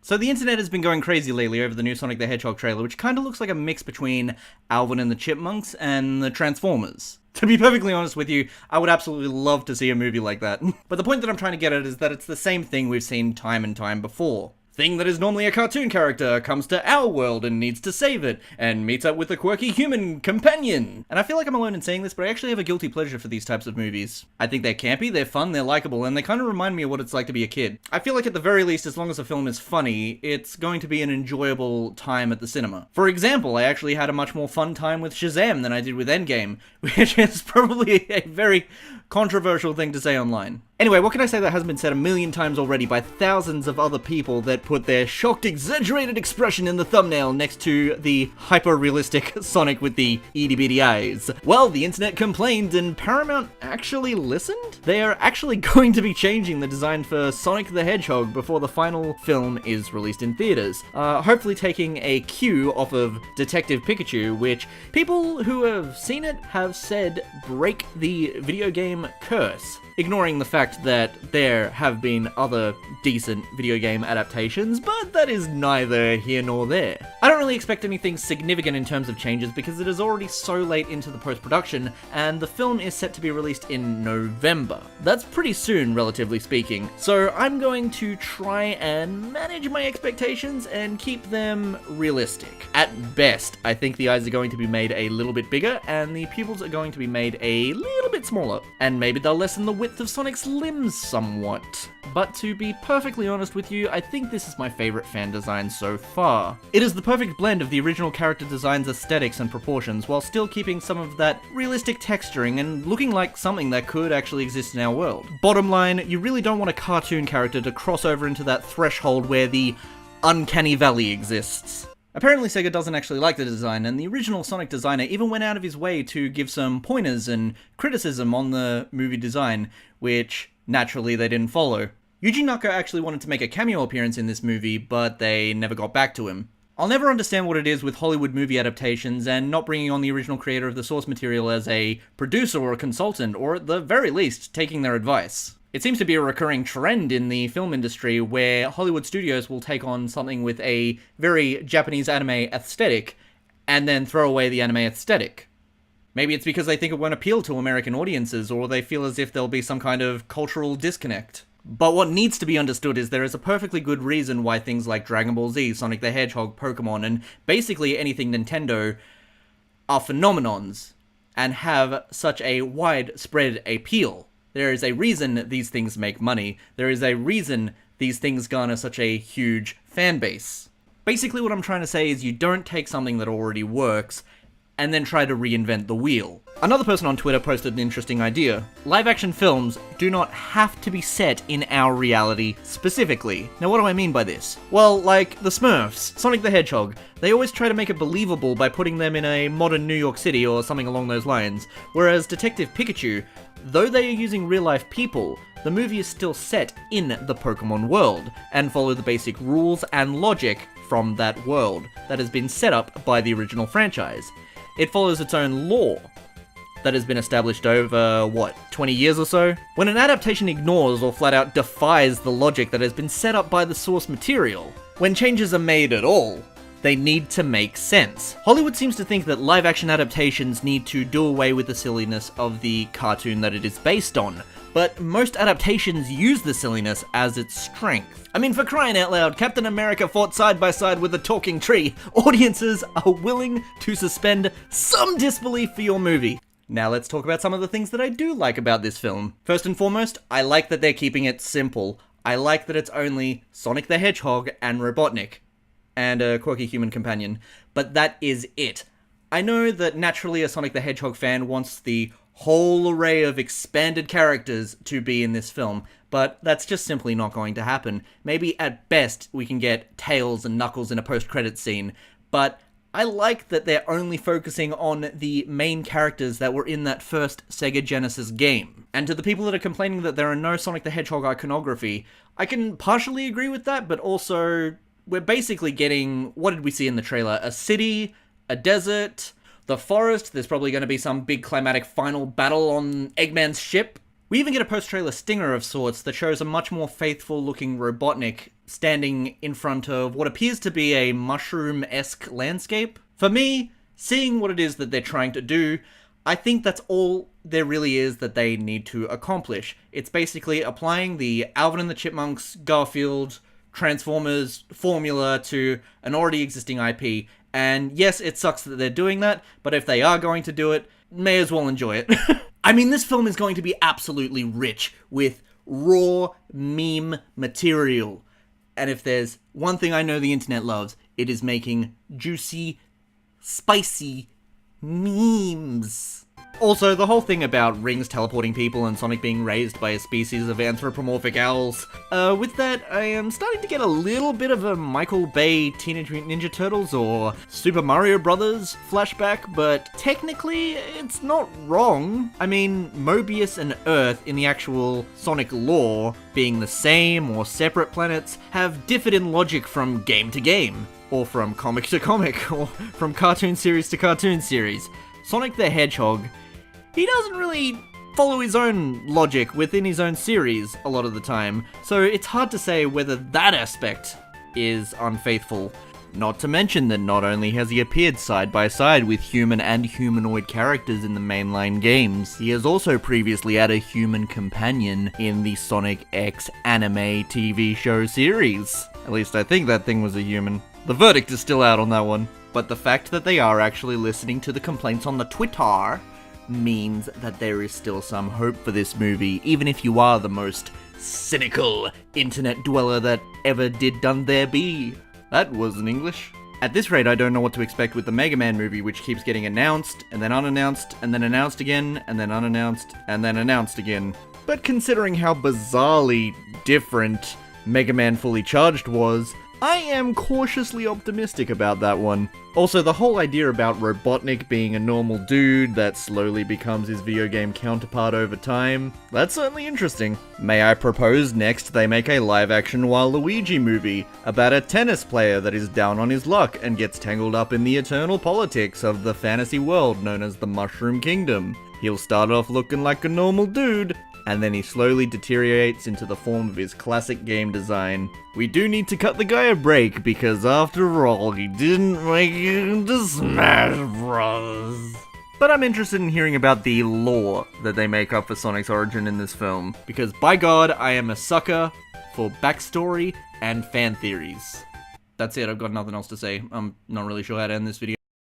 So the internet has been going crazy lately over the new Sonic the Hedgehog trailer, which kind of looks like a mix between Alvin and the Chipmunks and the Transformers. To be perfectly honest with you, I would absolutely love to see a movie like that. But the point that I'm trying to get at is that it's the same thing we've seen time and time before. Thing that is normally a cartoon character comes to our world and needs to save it, and meets up with a quirky human companion. And I feel like I'm alone in saying this, but I actually have a guilty pleasure for these types of movies. I think they're campy, they're fun, they're likable, and they kind of remind me of what it's like to be a kid. I feel like at the very least, as long as a film is funny, it's going to be an enjoyable time at the cinema. For example, I actually had a much more fun time with Shazam than I did with Endgame, which is probably a very controversial thing to say online. Anyway, what can I say that hasn't been said a million times already by thousands of other people that put their shocked, exaggerated expression in the thumbnail next to the hyper-realistic Sonic with the itty-bitty eyes? Well, the internet complained and Paramount actually listened? They are actually going to be changing the design for Sonic the Hedgehog before the final film is released in theaters. Hopefully taking a cue off of Detective Pikachu, which people who have seen it have said break the video game curse. Ignoring the fact that there have been other decent video game adaptations, but that is neither here nor there. I don't really expect anything significant in terms of changes because it is already so late into the post-production, and the film is set to be released in November. That's pretty soon, relatively speaking, so I'm going to try and manage my expectations and keep them realistic. At best, I think the eyes are going to be made a little bit bigger, and the pupils are going to be made a little bit smaller, and maybe they'll lessen the width of Sonic's limbs somewhat. But to be perfectly honest with you, I think this is my favorite fan design so far. It is the perfect blend of the original character design's aesthetics and proportions, while still keeping some of that realistic texturing and looking like something that could actually exist in our world. Bottom line, you really don't want a cartoon character to cross over into that threshold where the uncanny valley exists. Apparently Sega doesn't actually like the design, and the original Sonic designer even went out of his way to give some pointers and criticism on the movie design, which naturally they didn't follow. Yuji Naka actually wanted to make a cameo appearance in this movie, but they never got back to him. I'll never understand what it is with Hollywood movie adaptations and not bringing on the original creator of the source material as a producer or a consultant, or at the very least, taking their advice. It seems to be a recurring trend in the film industry where Hollywood studios will take on something with a very Japanese anime aesthetic and then throw away the anime aesthetic. Maybe it's because they think it won't appeal to American audiences, or they feel as if there'll be some kind of cultural disconnect. But what needs to be understood is there is a perfectly good reason why things like Dragon Ball Z, Sonic the Hedgehog, Pokemon, and basically anything Nintendo are phenomenons and have such a widespread appeal. There is a reason these things make money. There is a reason these things garner such a huge fan base. Basically what I'm trying to say is you don't take something that already works and then try to reinvent the wheel. Another person on Twitter posted an interesting idea. Live-action films do not have to be set in our reality specifically. Now what do I mean by this? Well, like the Smurfs, Sonic the Hedgehog, they always try to make it believable by putting them in a modern New York City or something along those lines, whereas Detective Pikachu, though they are using real-life people, the movie is still set in the Pokemon world, and follow the basic rules and logic from that world that has been set up by the original franchise. It follows its own lore that has been established over, 20 years or so? When an adaptation ignores or flat out defies the logic that has been set up by the source material, when changes are made at all, they need to make sense. Hollywood seems to think that live-action adaptations need to do away with the silliness of the cartoon that it is based on, but most adaptations use the silliness as its strength. I mean, for crying out loud, Captain America fought side by side with a talking tree. Audiences are willing to suspend some disbelief for your movie. Now let's talk about some of the things that I do like about this film. First and foremost, I like that they're keeping it simple. I like that it's only Sonic the Hedgehog and Robotnik, and a quirky human companion, but that is it. I know that naturally a Sonic the Hedgehog fan wants the whole array of expanded characters to be in this film, but that's just simply not going to happen. Maybe at best we can get Tails and Knuckles in a post-credits scene, but I like that they're only focusing on the main characters that were in that first Sega Genesis game. And to the people that are complaining that there are no Sonic the Hedgehog iconography, I can partially agree with that, but also we're basically getting, what did we see in the trailer? A city, a desert, the forest, there's probably going to be some big climatic final battle on Eggman's ship. We even get a post-trailer stinger of sorts that shows a much more faithful-looking Robotnik standing in front of what appears to be a mushroom-esque landscape. For me, seeing what it is that they're trying to do, I think that's all there really is that they need to accomplish. It's basically applying the Alvin and the Chipmunks, Garfield, Transformers formula to an already existing IP. And yes, it sucks that they're doing that, but if they are going to do it, may as well enjoy it. I mean, this film is going to be absolutely rich with raw meme material. And if there's one thing I know the internet loves, it is making juicy, spicy memes. Also, the whole thing about rings teleporting people and Sonic being raised by a species of anthropomorphic owls. With that, I am starting to get a little bit of a Michael Bay Teenage Mutant Ninja Turtles or Super Mario Brothers flashback, but technically, it's not wrong. I mean, Mobius and Earth in the actual Sonic lore, being the same or separate planets, have differed in logic from game to game, or from comic to comic, or from cartoon series to cartoon series. Sonic the Hedgehog, he doesn't really follow his own logic within his own series a lot of the time, so it's hard to say whether that aspect is unfaithful. Not to mention that not only has he appeared side by side with human and humanoid characters in the mainline games, he has also previously had a human companion in the Sonic X anime TV show series. At least I think that thing was a human. The verdict is still out on that one. But the fact that they are actually listening to the complaints on the Twitter means that there is still some hope for this movie, even if you are the most cynical internet dweller that ever did done there be. That wasn't English. At this rate, I don't know what to expect with the Mega Man movie, which keeps getting announced, and then unannounced, and then announced again, and then unannounced, and then announced again. But considering how bizarrely different Mega Man Fully Charged was, I am cautiously optimistic about that one. Also, the whole idea about Robotnik being a normal dude that slowly becomes his video game counterpart over time, that's certainly interesting. May I propose next they make a live-action Waluigi movie about a tennis player that is down on his luck and gets tangled up in the eternal politics of the fantasy world known as the Mushroom Kingdom. He'll start off looking like a normal dude, and then he slowly deteriorates into the form of his classic game design. We do need to cut the guy a break, because after all, he didn't make it into Smash Bros. But I'm interested in hearing about the lore that they make up for Sonic's origin in this film, because by God, I am a sucker for backstory and fan theories. That's it, I've got nothing else to say. I'm not really sure how to end this video.